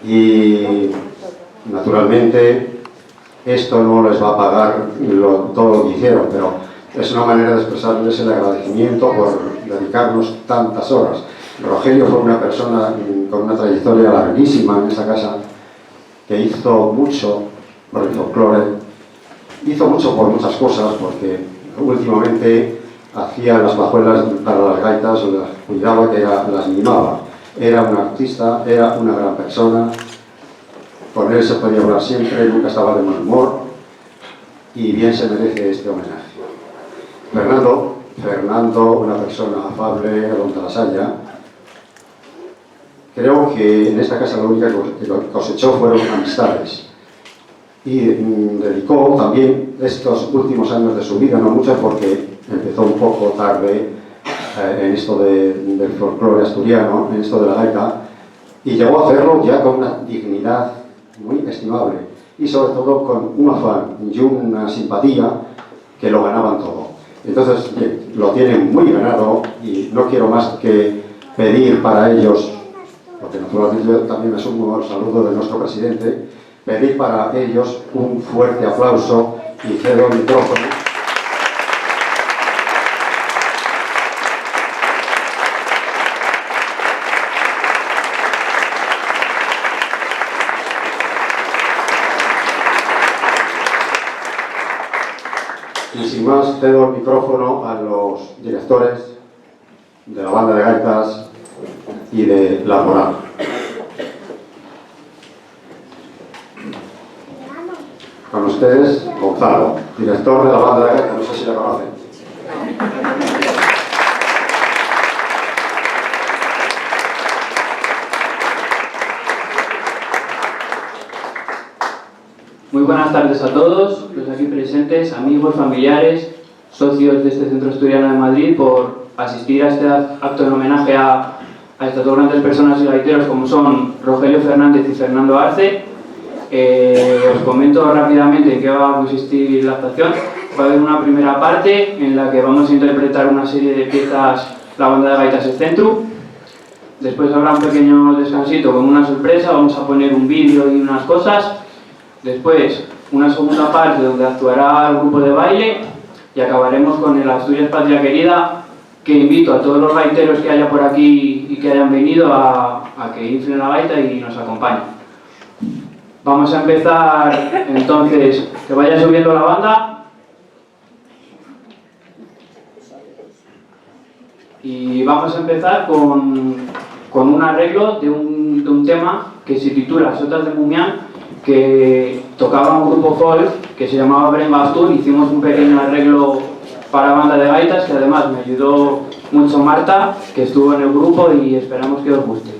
y naturalmente esto no les va a pagar todo lo que hicieron, pero es una manera de expresarles el agradecimiento por dedicarnos tantas horas. Rogelio fue una persona con una trayectoria larguísima en esa casa, que hizo mucho por el folclore, hizo mucho por muchas cosas, porque últimamente hacía las pajuelas para las gaitas, las cuidaba, que las mimaba. Era un artista, era una gran persona, con él se podía hablar siempre, nunca estaba de mal humor, y bien se merece este homenaje. Fernando, una persona afable, donde las haya. Creo que en esta casa lo único que cosechó fueron amistades. Y dedicó también estos últimos años de su vida, no mucho porque empezó un poco tarde en esto del folclore asturiano, en esto de la gaita, y llegó a hacerlo ya con una dignidad muy estimable y sobre todo con un afán y una simpatía que lo ganaban todo. Entonces, bien, lo tienen muy ganado y no quiero más que pedir para ellos, porque naturalmente yo también me sumo al saludo de nuestro presidente, pedir para ellos un fuerte aplauso y cedo el micrófono. Y sin más, cedo el micrófono a los directores de la banda de gaitas y de la moral. Con ustedes, Gonzalo, director de la banda de gaitas, no sé si la conocen. Muy buenas tardes a todos, los aquí presentes, amigos, familiares, socios de este Centro Asturiano de Madrid, por asistir a este acto en homenaje a estas dos grandes personas y gaiteros como son Rogelio Fernández y Fernando Arce. Os comento rápidamente en qué va a consistir la actuación. Va a haber una primera parte en la que vamos a interpretar una serie de piezas, la banda de gaitas El Centro. Después habrá un pequeño descansito con una sorpresa, vamos a poner un vídeo y unas cosas. Después, una segunda parte donde actuará el grupo de baile y acabaremos con el Asturias Patria Querida, que invito a todos los gaiteros que haya por aquí y que hayan venido a que inflen la gaita y nos acompañen. Vamos a empezar entonces, que vaya subiendo la banda. Y vamos a empezar con un arreglo de un tema que se titula Sotas de Mumián, que tocaba un grupo folk que se llamaba Bren Bastún. Hicimos un pequeño arreglo para banda de gaitas, que además me ayudó mucho Marta, que estuvo en el grupo, y esperamos que os guste.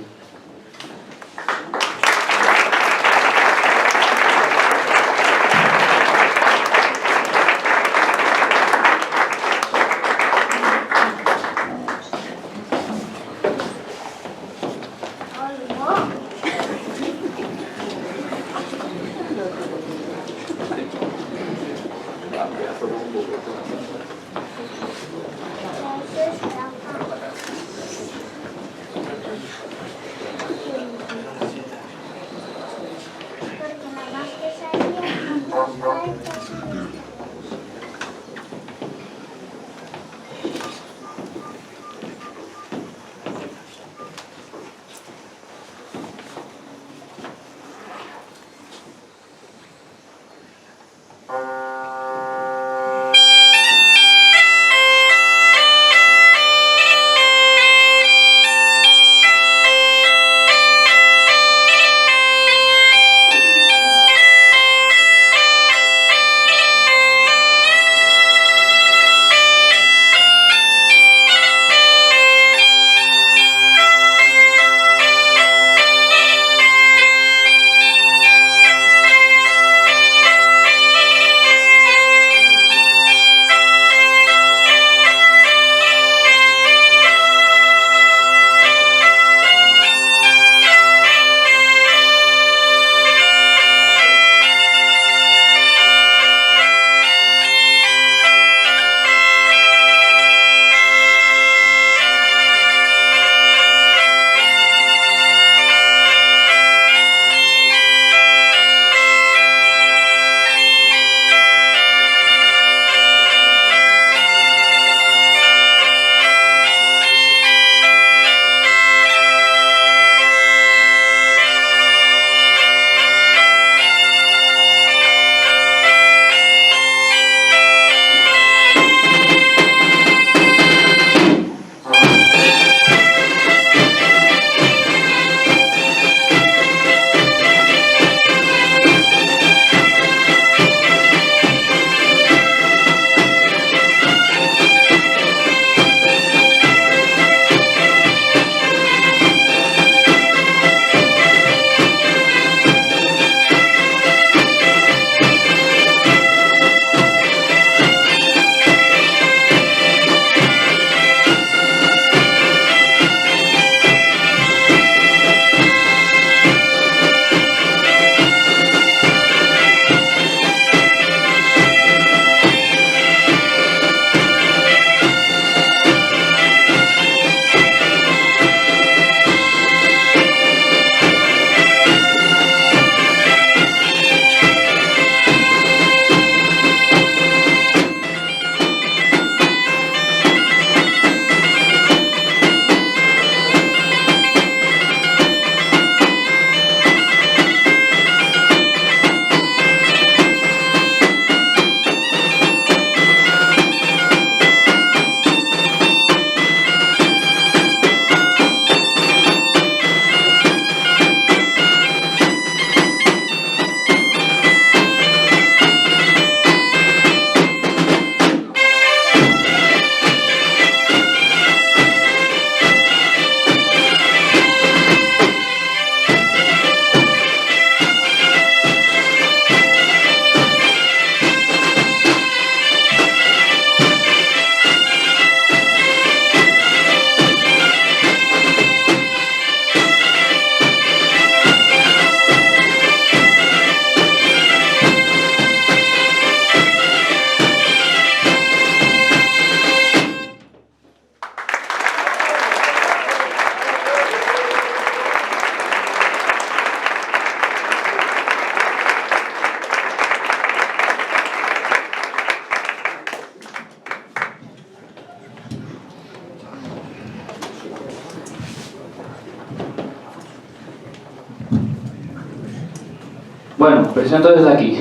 Bueno, presento desde aquí.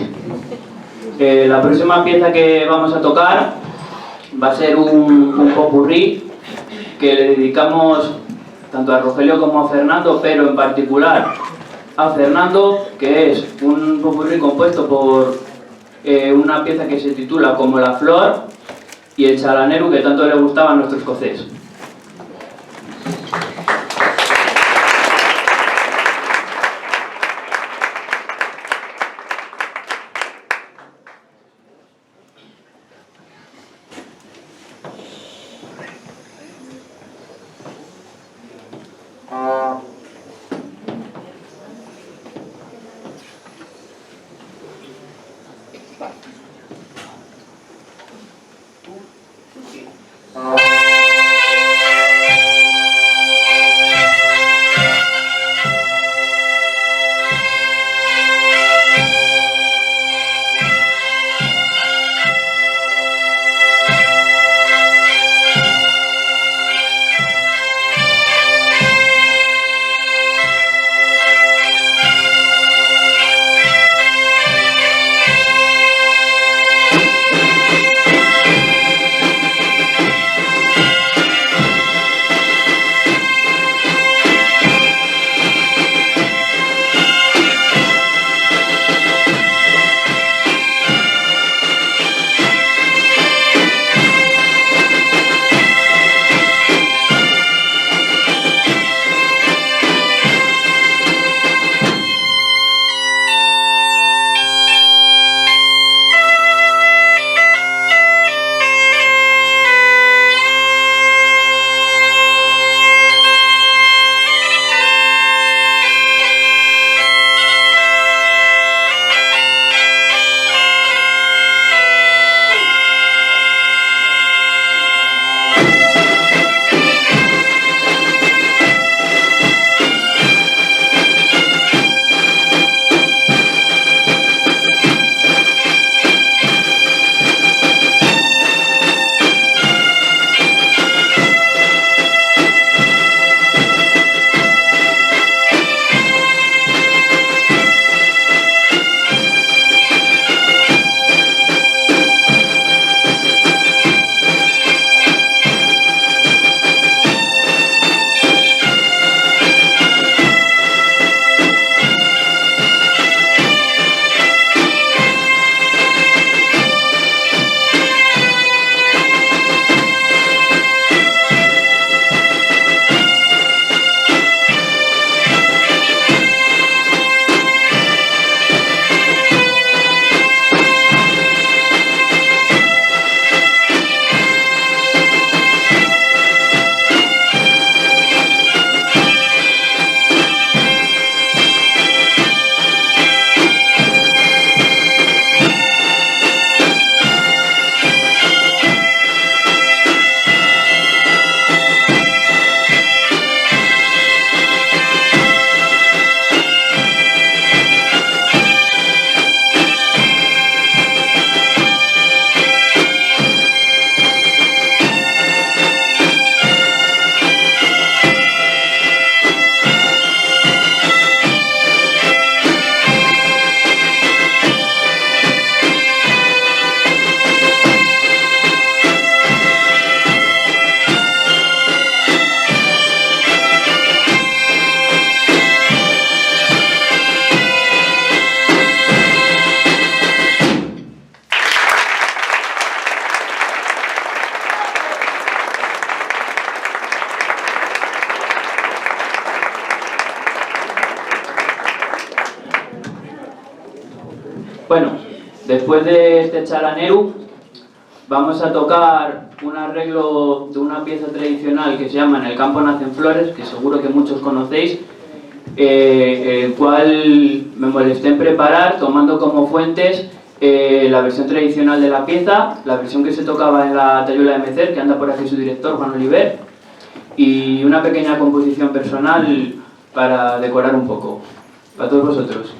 La próxima pieza que vamos a tocar va a ser un popurrí que le dedicamos tanto a Rogelio como a Fernando, pero en particular a Fernando, que es un popurrí compuesto por una pieza que se titula Como la flor y el chalaneru que tanto le gustaba a nuestro escocés. Bueno, después de este chalaneru vamos a tocar un arreglo de una pieza tradicional que se llama En el campo nacen flores, que seguro que muchos conocéis, el cual me molesté en preparar tomando como fuentes la versión tradicional de la pieza, la versión que se tocaba en la Tayula de Mecer, que anda por aquí su director, Juan Oliver, y una pequeña composición personal para decorar un poco. Para todos vosotros.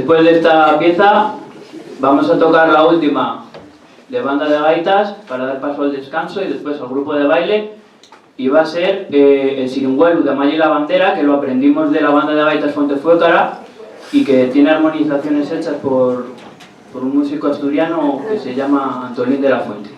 Después de esta pieza vamos a tocar la última de banda de gaitas para dar paso al descanso y después al grupo de baile, y va a ser el Siringuelu de Malla y la Bandera, que lo aprendimos de la banda de gaitas Fuentefuécara y que tiene armonizaciones hechas por un músico asturiano que se llama Antolín de la Fuente.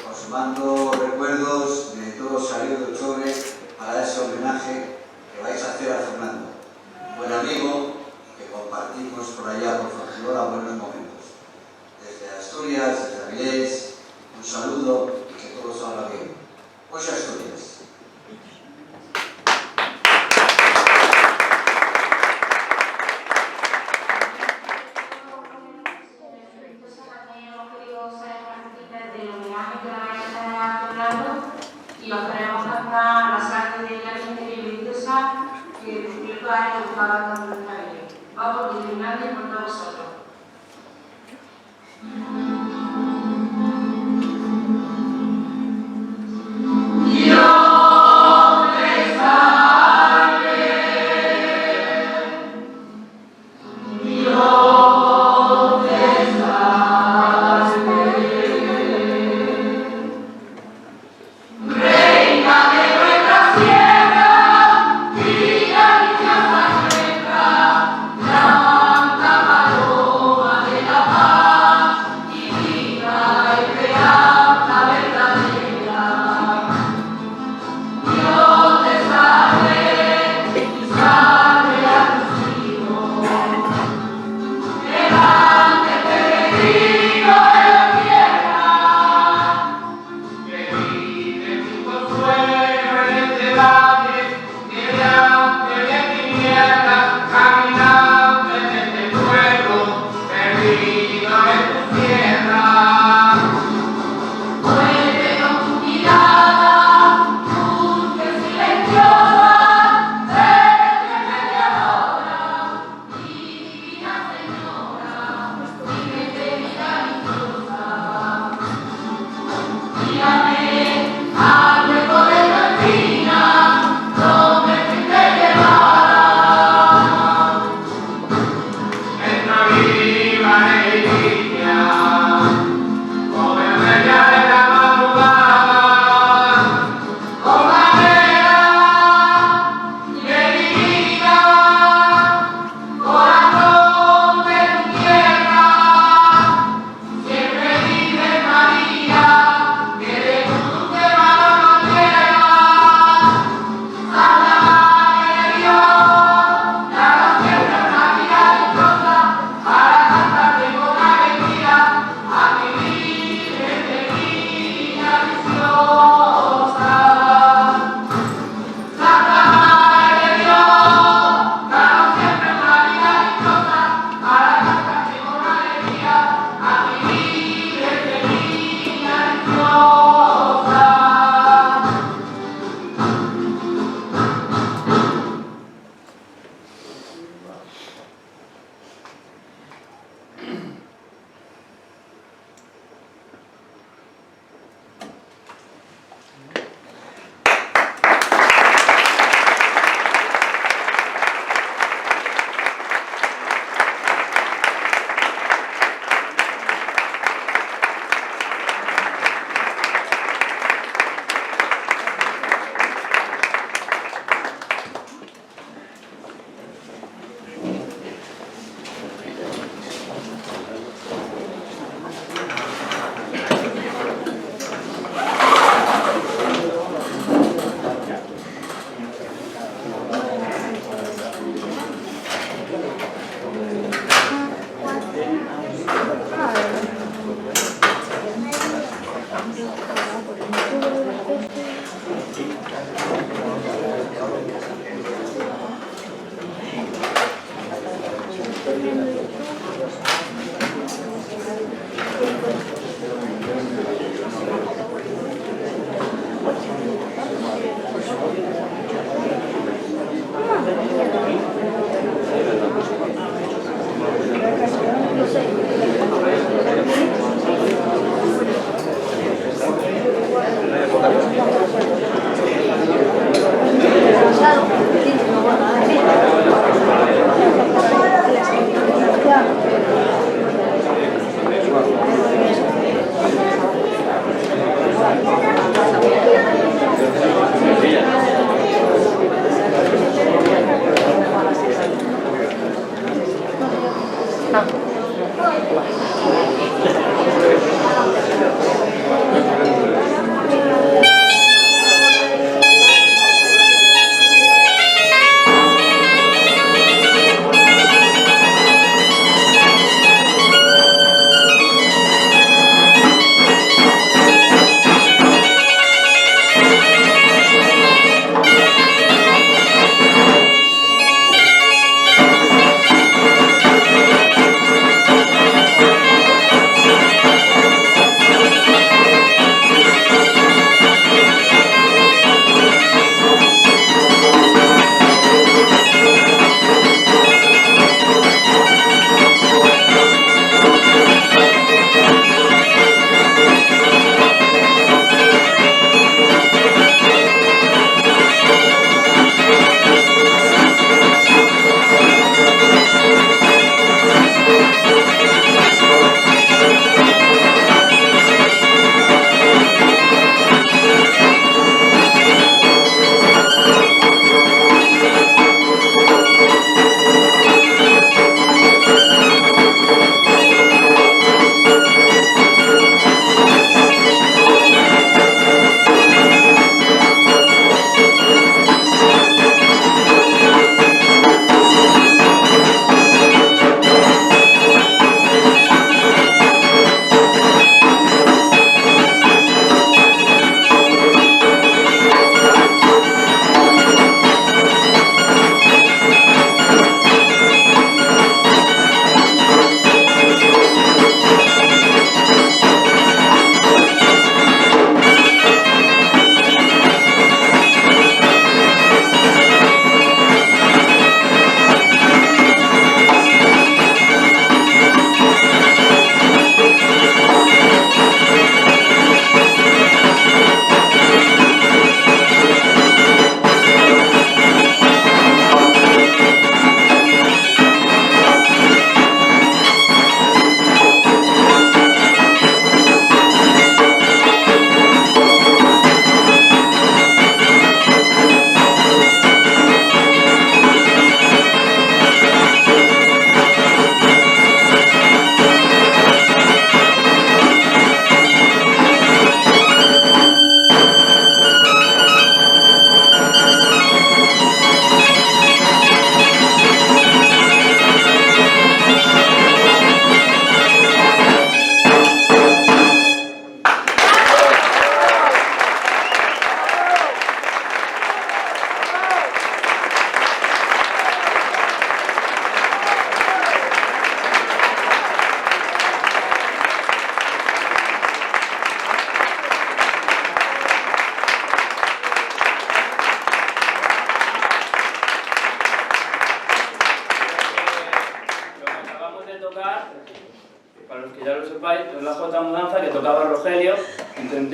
os mando recuerdos de todo Salir de Ochobre para ese homenaje que vais a hacer a Fernando, buen amigo que compartimos por allá por Fuengirola buenos momentos. Desde Asturias, desde Avilés, un saludo y que todo salga bien. Pues Asturias. Y os queremos cantar la sangre de la gente que Villosa, que cumplió años buscaba con nuestra vida. Vamos, discriminando y por todos vosotros. Ah.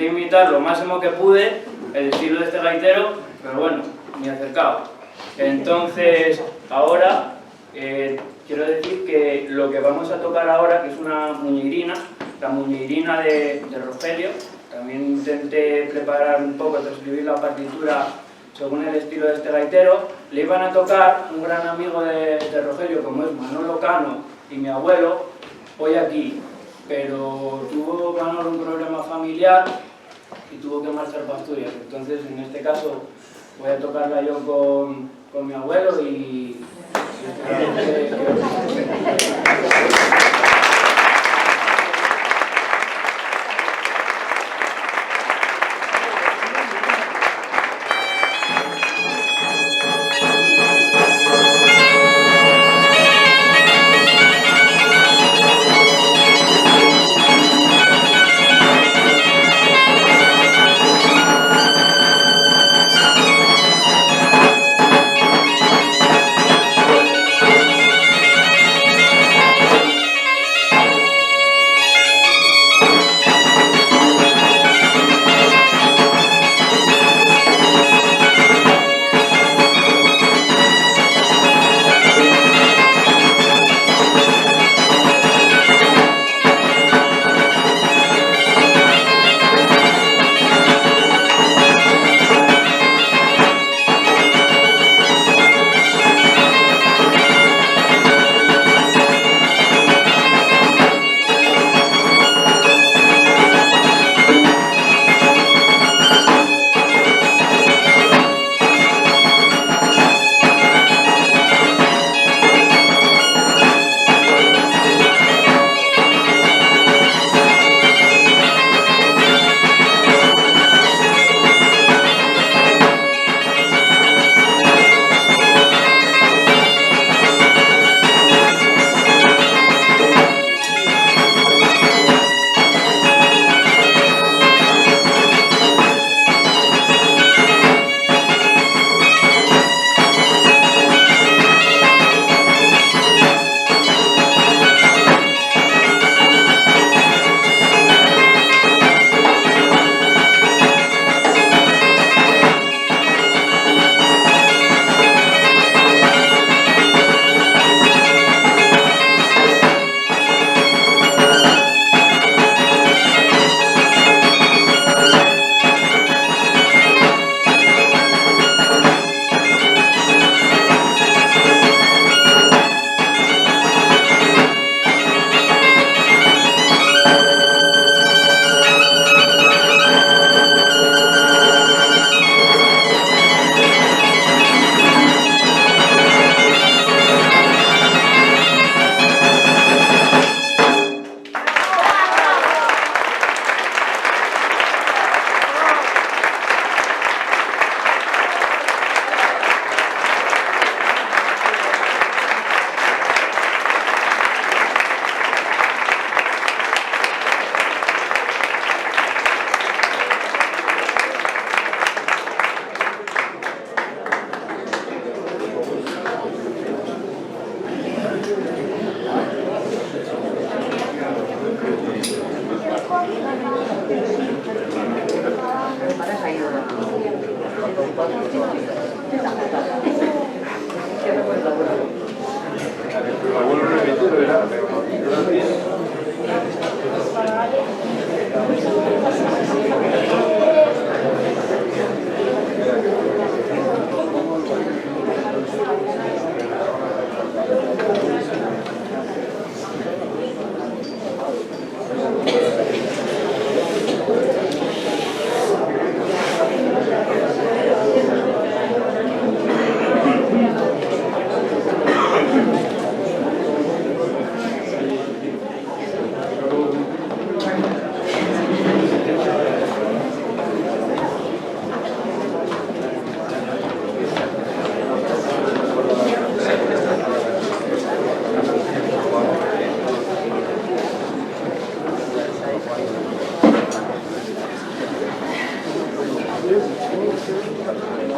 imitar lo máximo que pude el estilo de este gaitero, pero bueno, ni acercado. Entonces, ahora quiero decir que lo que vamos a tocar ahora, que es una muñeirina, la muñeirina de Rogelio. También intenté preparar un poco, transcribir la partitura según el estilo de este gaitero. Le iban a tocar un gran amigo de Rogelio, como es Manolo Cano, y mi abuelo, hoy aquí. Pero tuvo Manolo un problema familiar y tuvo que marchar para Asturias. Entonces, en este caso, voy a tocarla yo con mi abuelo y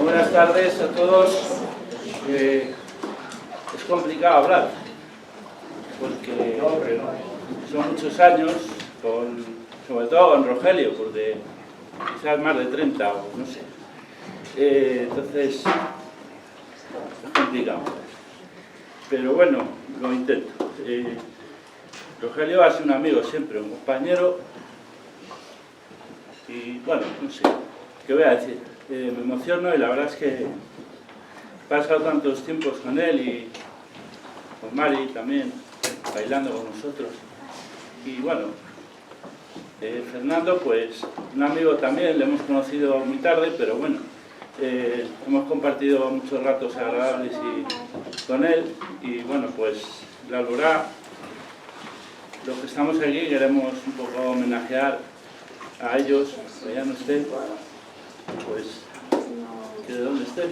Buenas tardes a todos. Es complicado hablar porque son muchos años, sobre todo con Rogelio, porque quizás más de 30 o no sé. Entonces, es complicado. Pero bueno, lo intento. Rogelio ha sido un amigo siempre, un compañero. Y bueno, no sé, ¿qué voy a decir? Me emociono y la verdad es que he pasado tantos tiempos con él y con Mari también, bailando con nosotros. Y bueno, Fernando, pues un amigo también, le hemos conocido muy tarde, pero bueno, hemos compartido muchos ratos agradables con él. Y bueno, pues la Alborá, los que estamos aquí queremos un poco homenajear a ellos, que ya no estén, pues que de dónde estén.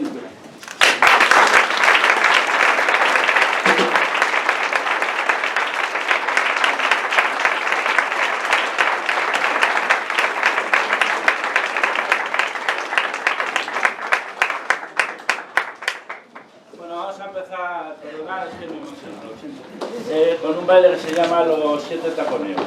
Bueno, vamos a empezar, perdonad, es que me emociono, lo siento, con un baile que se llama Los 7 Taconeos.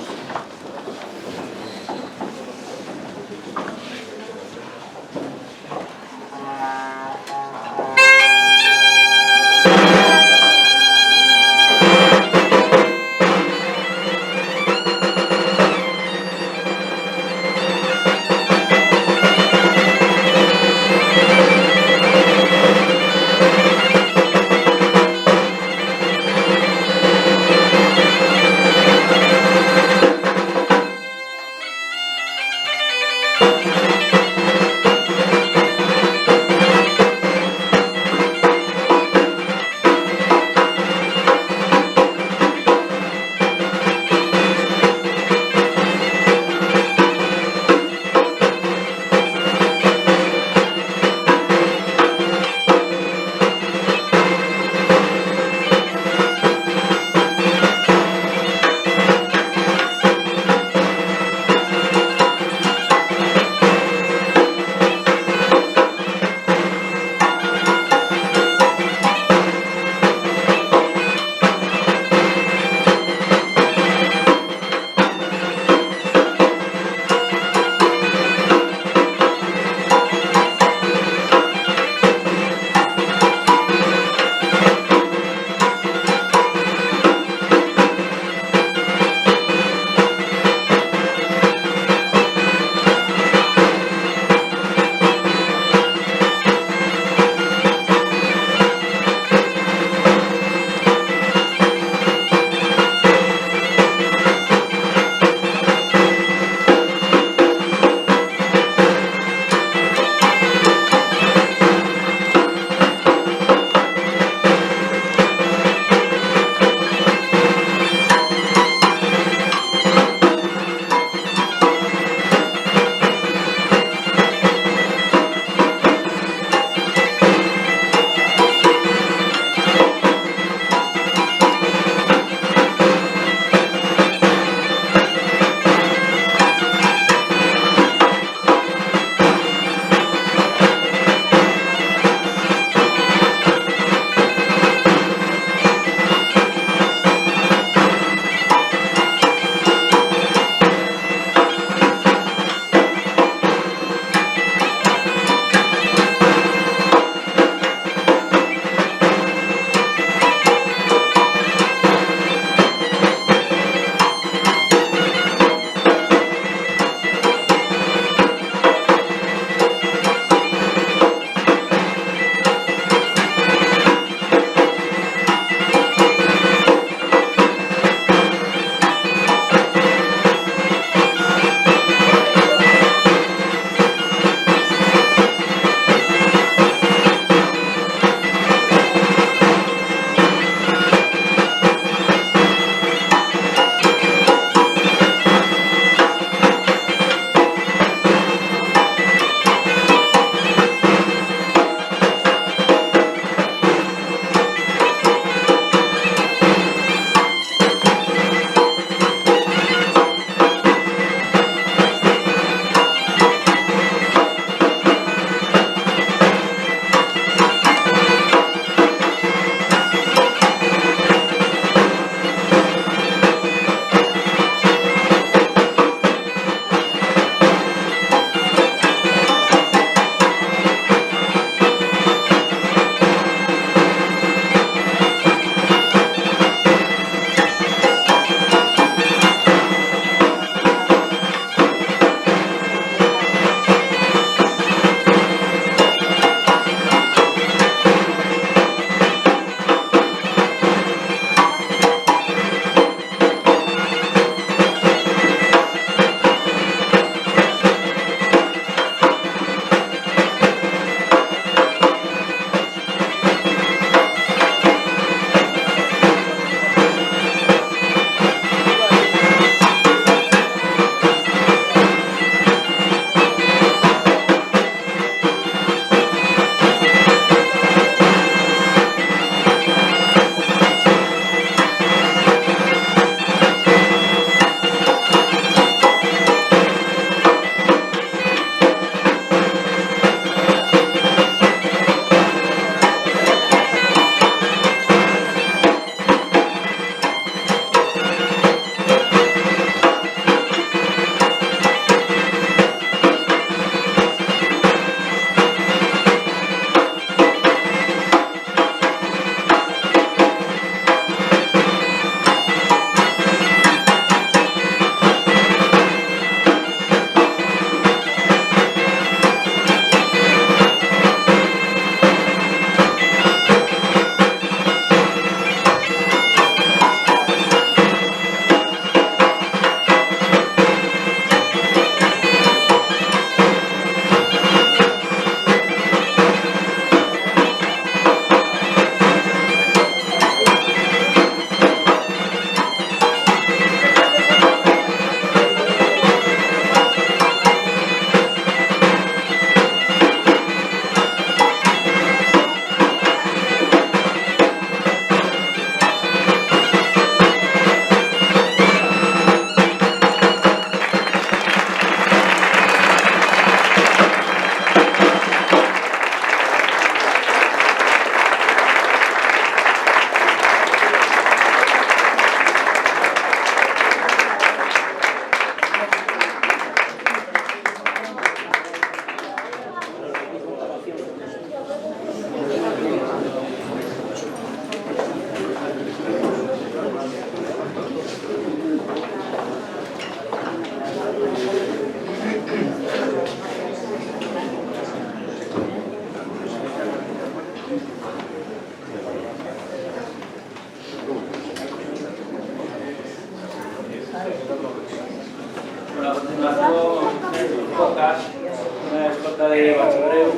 Jota de Bachobreu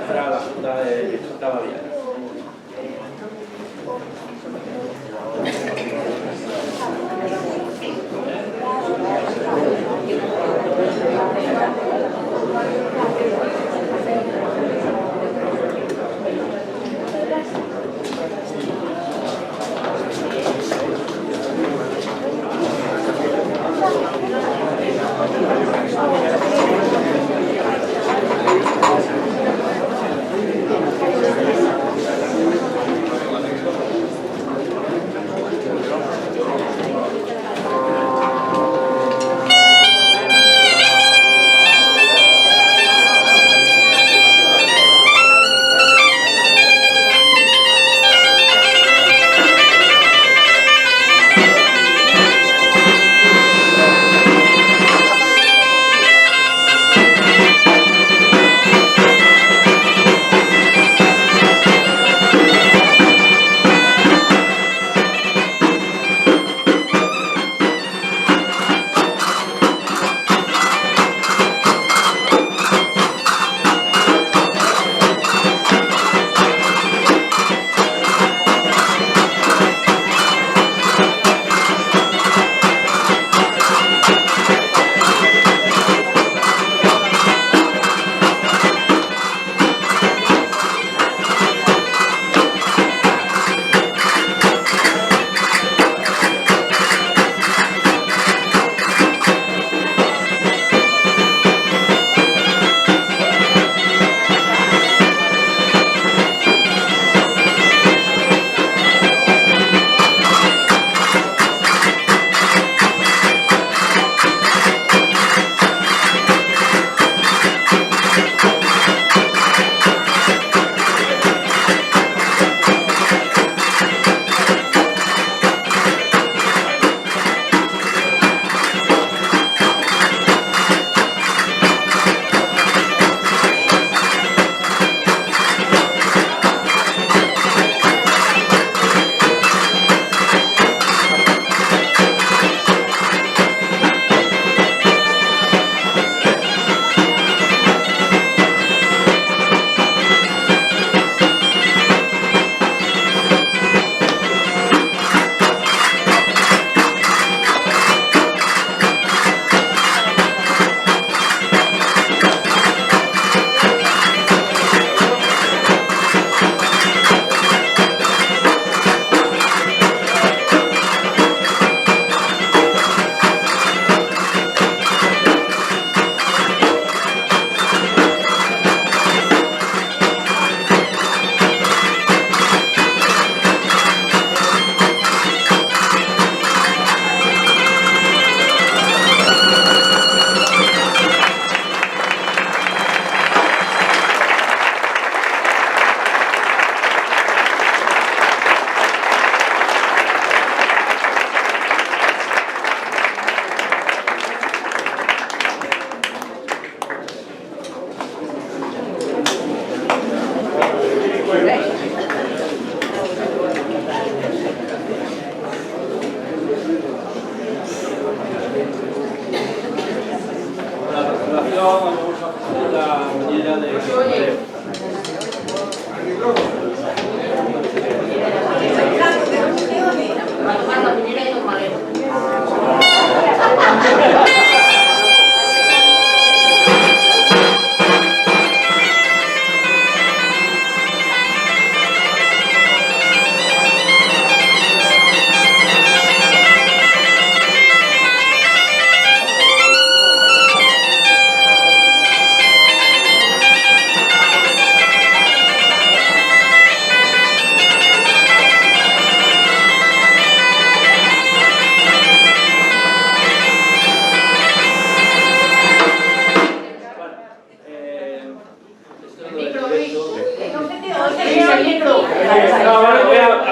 para la Junta de Baviera.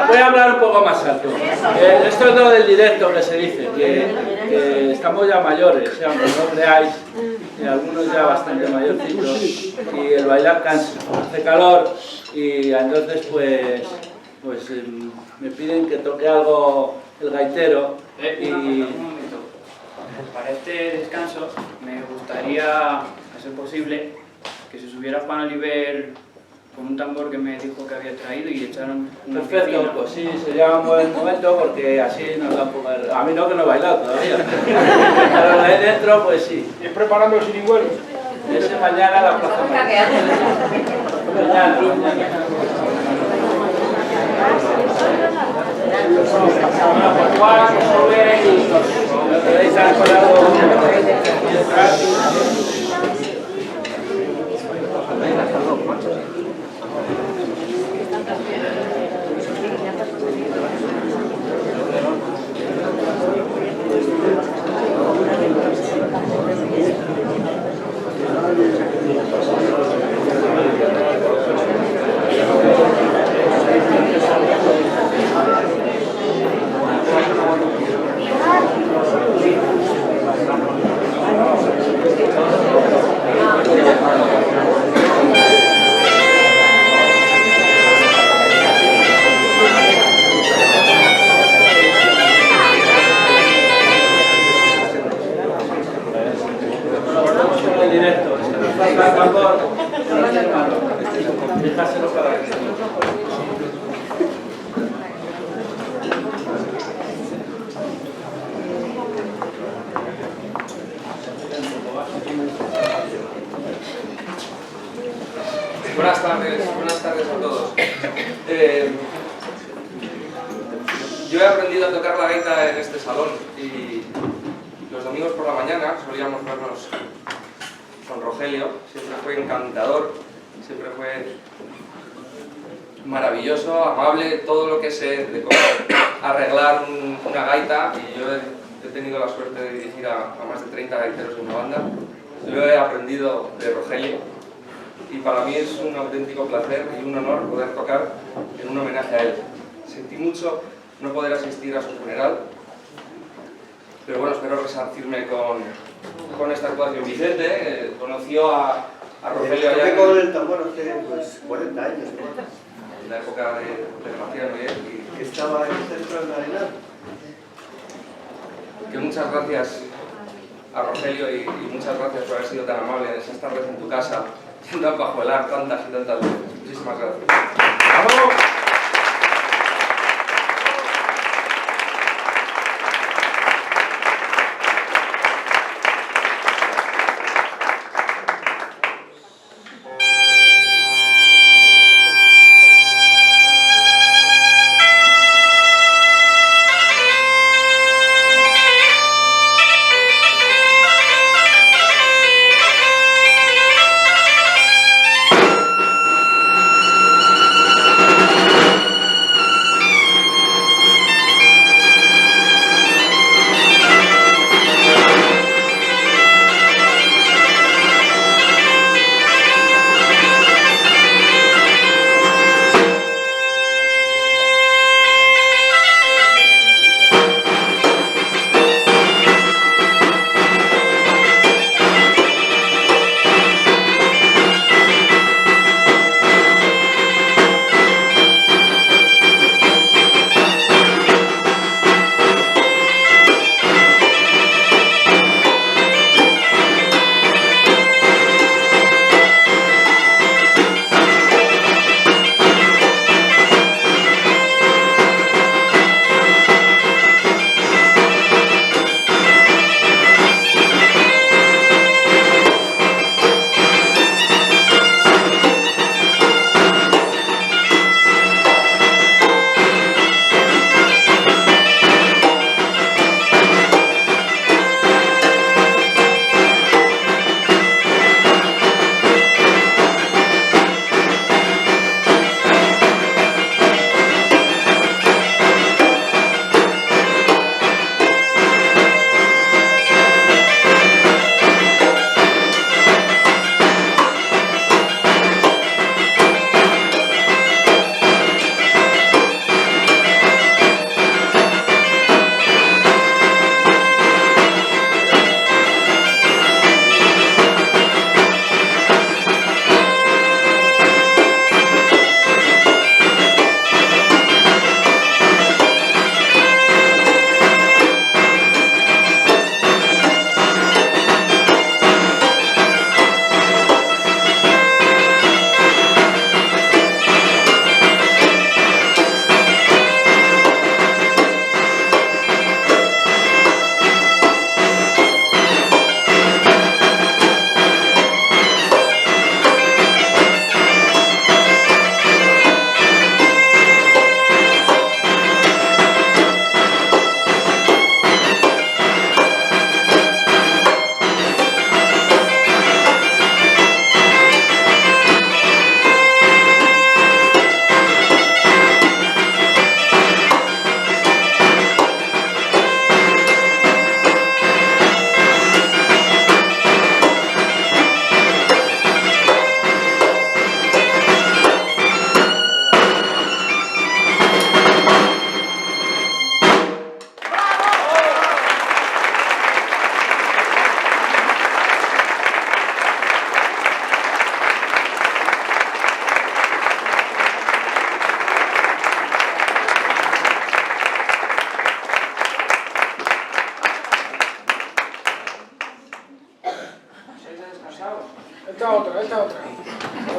Voy a hablar un poco más alto. Esto es lo del directo que se dice, que estamos ya mayores, aunque no creáis, y algunos ya bastante mayorcitos, y el bailar cansa, hace calor, y entonces pues me piden que toque algo el gaitero. Un momento. Para este descanso me gustaría, a ser posible, que se subiera Juan Oliver con un tambor que me dijo que había traído y echaron una Perfecto, piscina. pues sí, sería un buen momento porque así nos da un poco de... A mí no, que no he bailado todavía. Pero de ahí dentro, pues sí. Ir preparando los irihuelos. Ese mañana la plaza. Mañana. Bueno, pues Juan, sube y nos queréis al colado. Buenas tardes a todos. Yo he aprendido a tocar la gaita en este salón y los domingos por la mañana solíamos vernos con Rogelio. Siempre fue encantador, siempre fue maravilloso, amable, todo lo que sé de cómo arreglar una gaita, y yo he tenido la suerte de dirigir a más de 30 gaiteros en una banda. Lo he aprendido de Rogelio. Y para mí es un auténtico placer y un honor poder tocar en un homenaje a él. Sentí mucho no poder asistir a su funeral, pero bueno, espero resarcirme con esta actuación. Vicente conoció a Rogelio allá con el tambor hace pues 40 años, en la época de Marciano y él, que estaba en el centro de Arenal. que muchas gracias a Rogelio y muchas gracias por haber sido tan amable en esas tardes en tu casa, yendo a pajuelar tantas y tantas veces. Muchísimas gracias. ¡Vamos!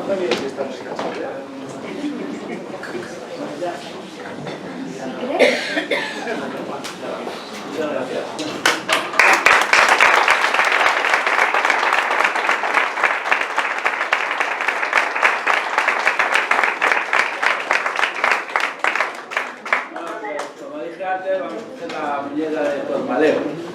Muchas gracias. Como dije antes, vamos a hacer la muñeca de Tormaleo.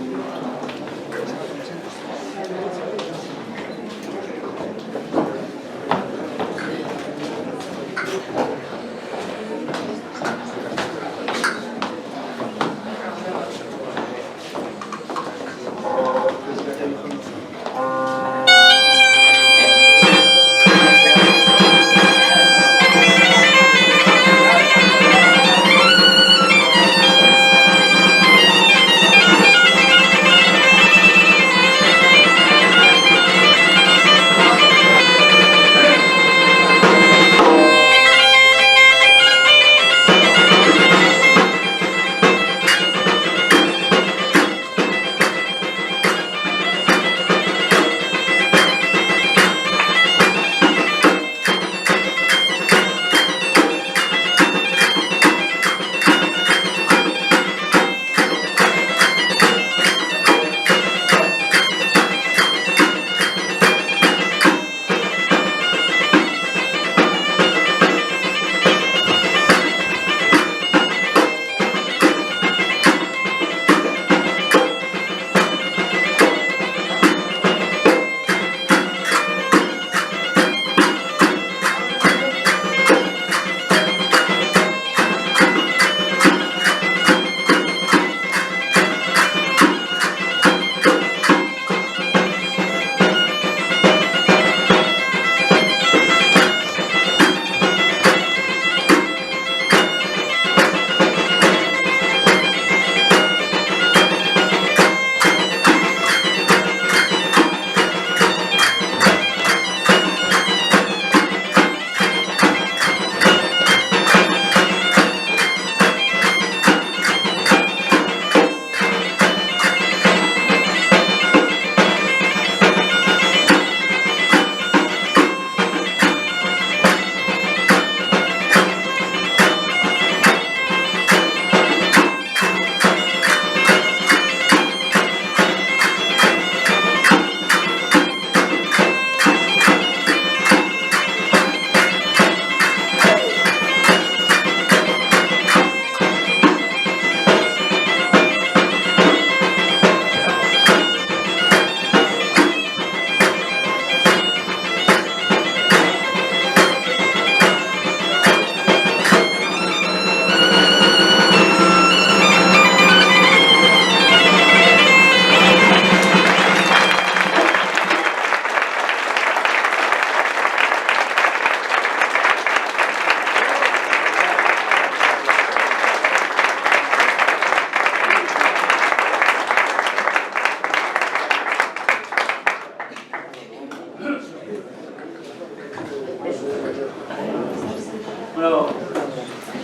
Bueno,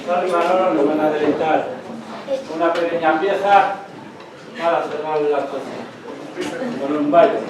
Sara y Manolo nos van a deleitar una pequeña pieza para cerrar la actuación con un baile.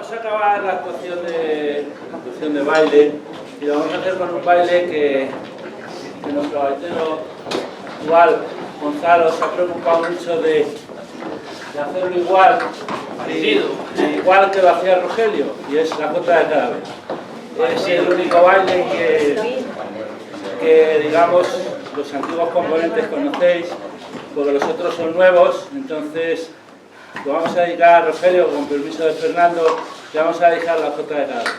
vamos a acabar la actuación de baile y lo vamos a hacer con un baile que nuestro gaitero igual, Gonzalo, se ha preocupado mucho de hacerlo igual que lo hacía Rogelio, y es la jota de cada vez. Es el único baile que digamos los antiguos componentes conocéis, porque los otros son nuevos. Entonces lo vamos a dedicar a Rogelio, con permiso de Fernando, le vamos a dedicar la jota de cada vez.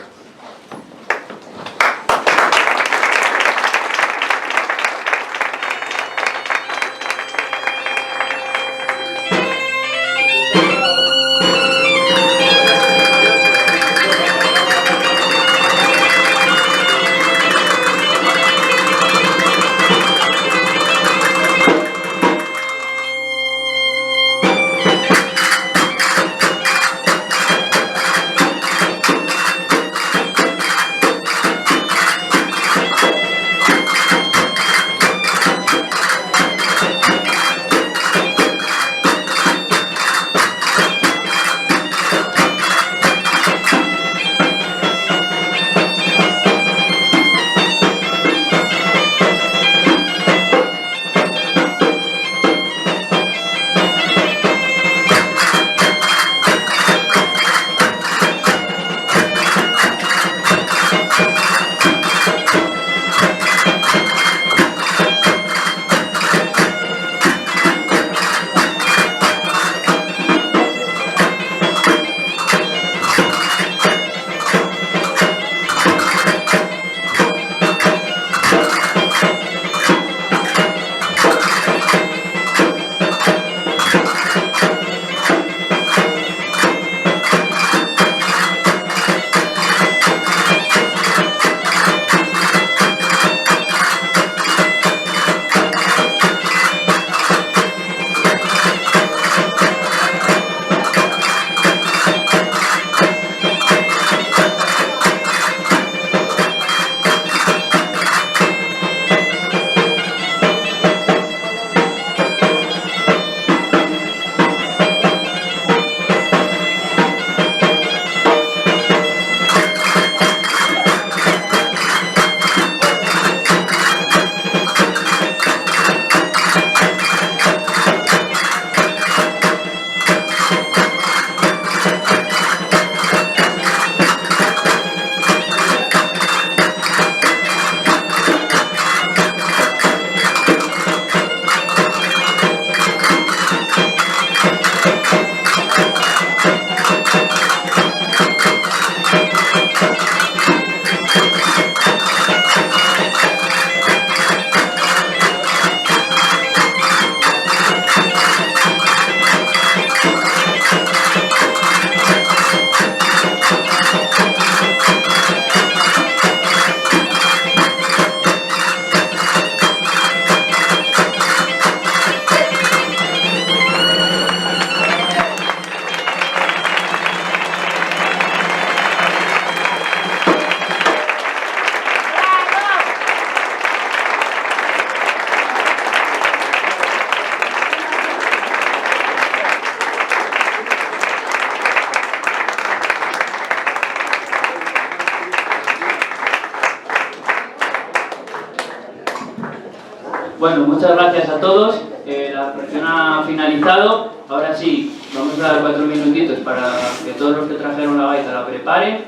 Bueno, muchas gracias a todos. La actuación ha finalizado. Ahora sí, vamos a dar 4 minutitos para que todos los que trajeron la gaita la preparen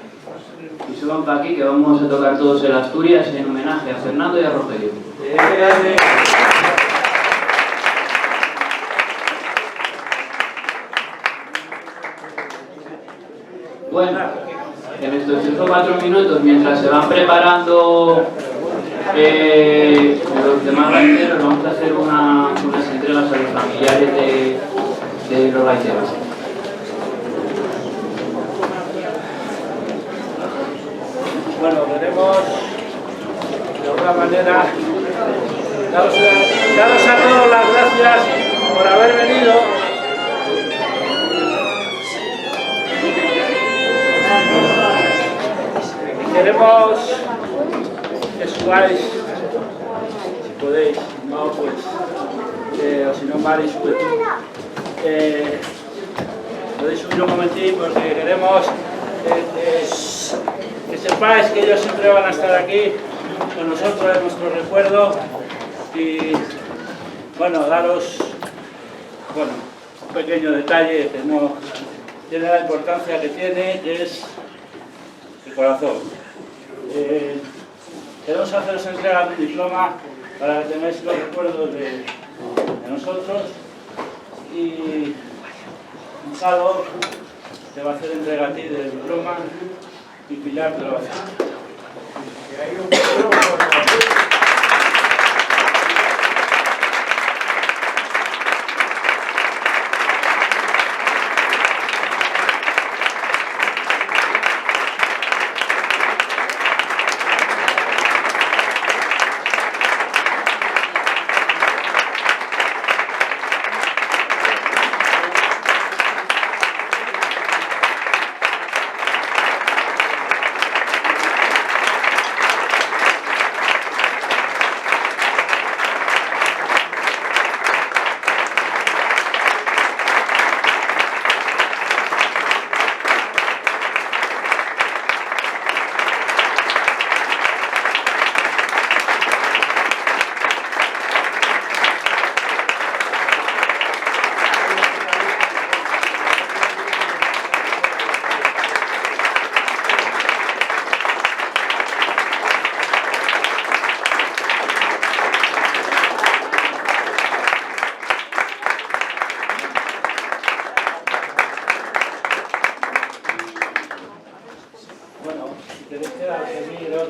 y suban para aquí, que vamos a tocar todos el Asturias en homenaje a Fernando y a Rogelio. Bueno, en estos 4 minutos, mientras se van preparando los demás gaiteros, vamos a hacer unas entregas a los familiares de los gaiteros. Bueno, queremos de alguna manera daros a todos las gracias por haber venido. Y queremos que subáis, si podéis, no pues, o si no Mari, sube tú. Podéis subir un momentín porque queremos Que sepáis que ellos siempre van a estar aquí con nosotros en nuestro recuerdo y bueno, daros un pequeño detalle que no tiene la importancia que tiene, que es el corazón. Queremos haceros entrega de un diploma para que tengáis los recuerdos de nosotros y Gonzalo te va a hacer entrega a ti del diploma y Pilar te lo va a hacer.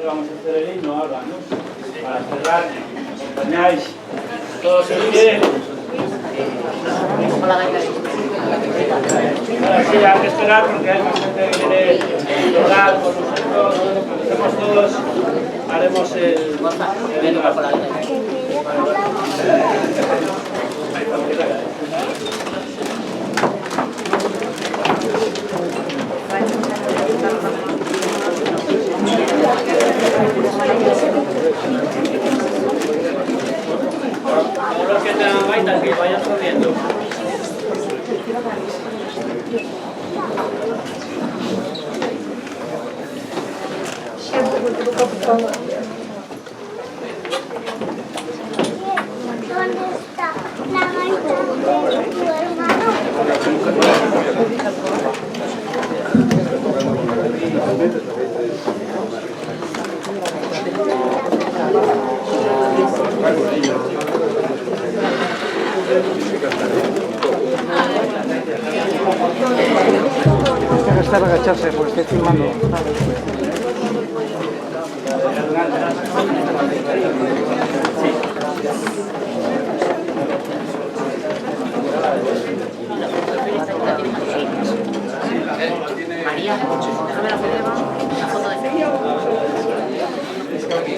Vamos a hacer el himno ahora, ¿no? Para cerrar, acompañáis todos en pie. Ahora sí, hay que esperar porque hay más gente que quiere orar con nosotros. Cuando estemos todos, haremos el himno. Todos los que tengan gaitas que vayan subiendo. ¿Dónde está la gaita de tu hermano? Tiene que estar agacharse porque estoy filmando. María, déjame la foto de fe. Está ahí.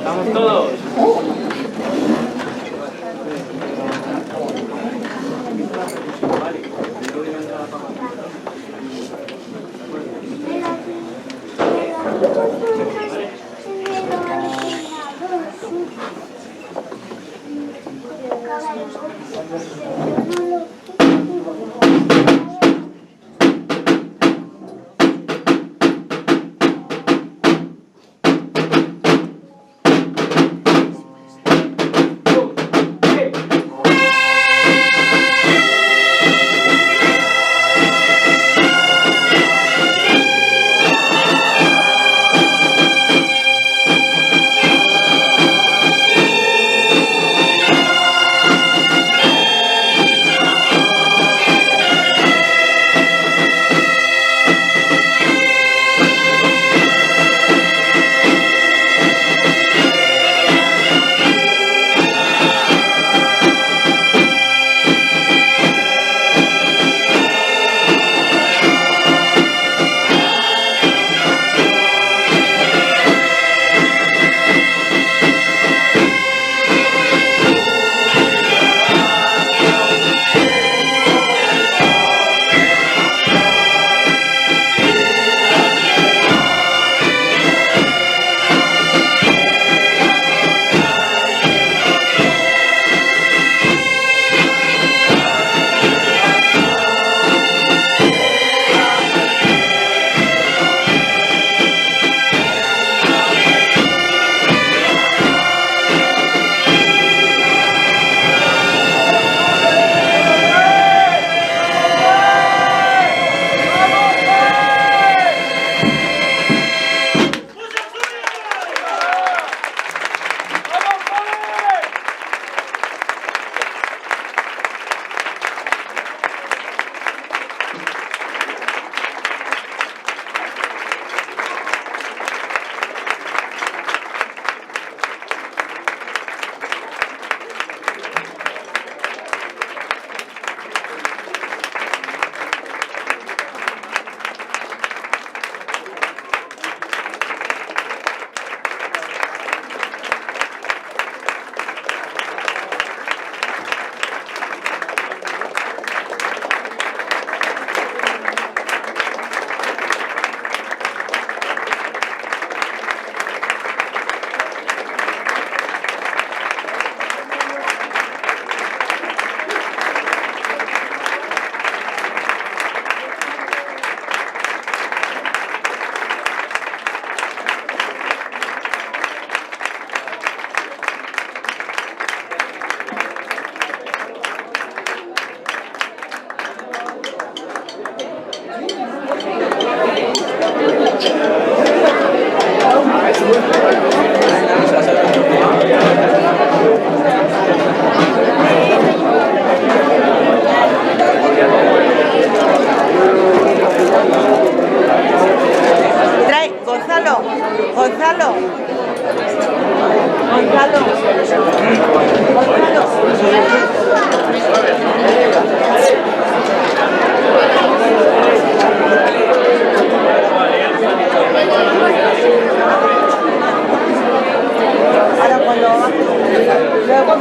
Vamos todos. Ahora cuando luego